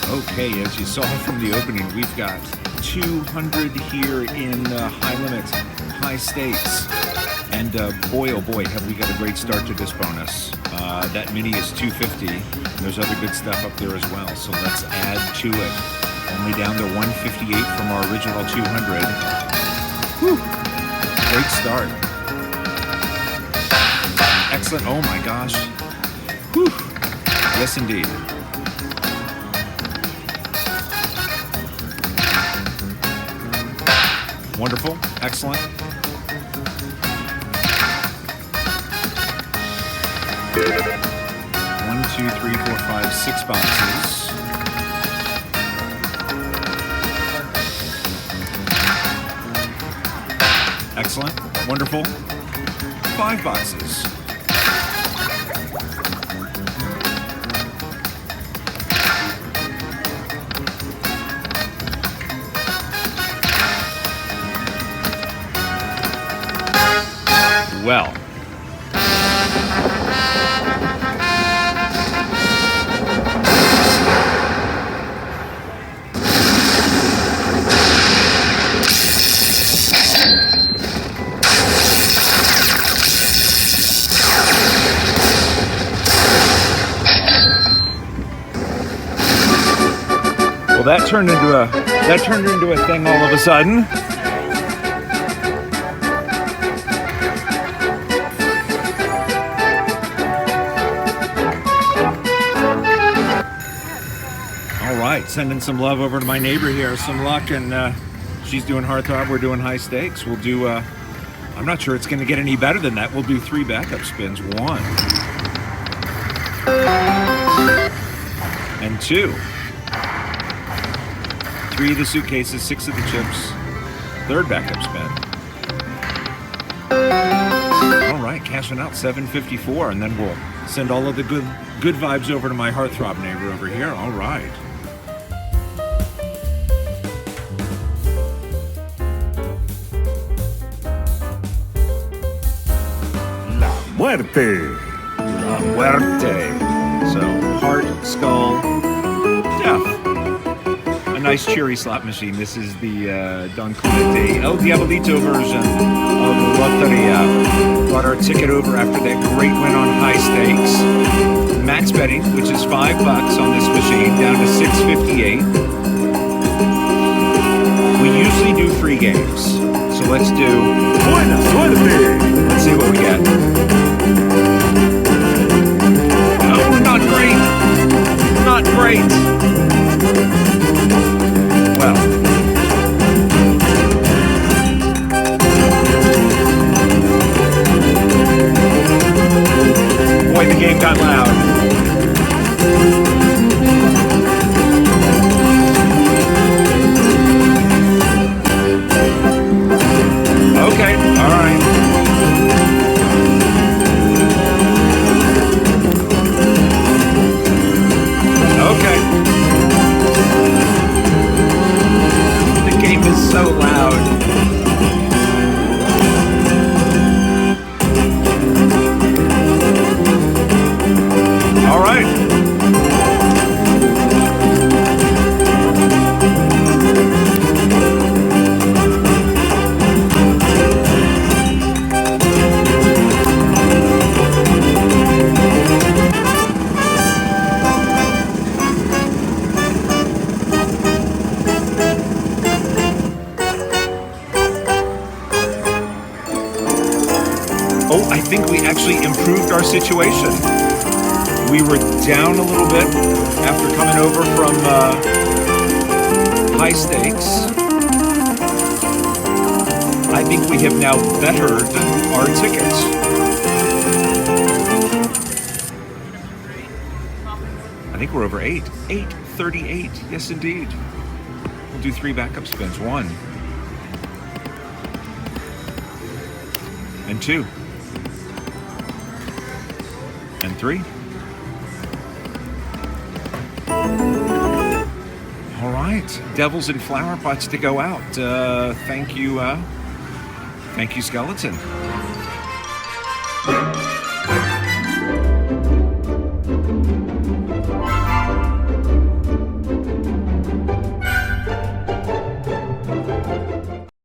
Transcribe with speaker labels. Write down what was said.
Speaker 1: Okay, as you saw from the opening, we've got 200 here in high limit, high stakes. And boy, oh boy, have we got a great start to this bonus. That mini is 250. And there's other good stuff up there as well. So let's add to it. Only down to 158 from our original 200. Whew. Great start. Excellent. Oh my gosh. Whew. Yes, indeed. Wonderful. Excellent. One, two, three, four, five, 6 boxes. Excellent. Wonderful. 5 boxes. Well, that turned into a thing all of a sudden. Sending some love over to my neighbor here. Some luck, and she's doing heartthrob. We're doing high stakes. We'll do. I'm not sure it's going to get any better than that. We'll do 3 backup spins. 1 and 2. 3 of the suitcases, 6 of the chips. 3rd backup spin. All right, cashing out 754, and then we'll send all of the good vibes over to my heartthrob neighbor over here. All right.
Speaker 2: Muerte.
Speaker 1: La muerte. So, heart, skull, death. A nice cheery slot machine. This is the Don Clemente El Diablito version of Loteria. Brought our ticket over after that great win on high stakes. Max betting, which is $5 on this machine, down to 658. We usually do free games. So let's do...
Speaker 2: Buena suerte.
Speaker 1: Let's see what we get. Oh, not great. Not great. Well. Boy, the game got loud. Okay, all right. Okay. The game is so loud. All right. I think we actually improved our situation. We were down a little bit after coming over from high stakes. I think we have now bettered our tickets. I think we're over 8. 838. Yes, indeed. We'll do 3 backup spins. 1 and 2. And 3. All right, devils and flower pots to go out. Thank you, Skeleton.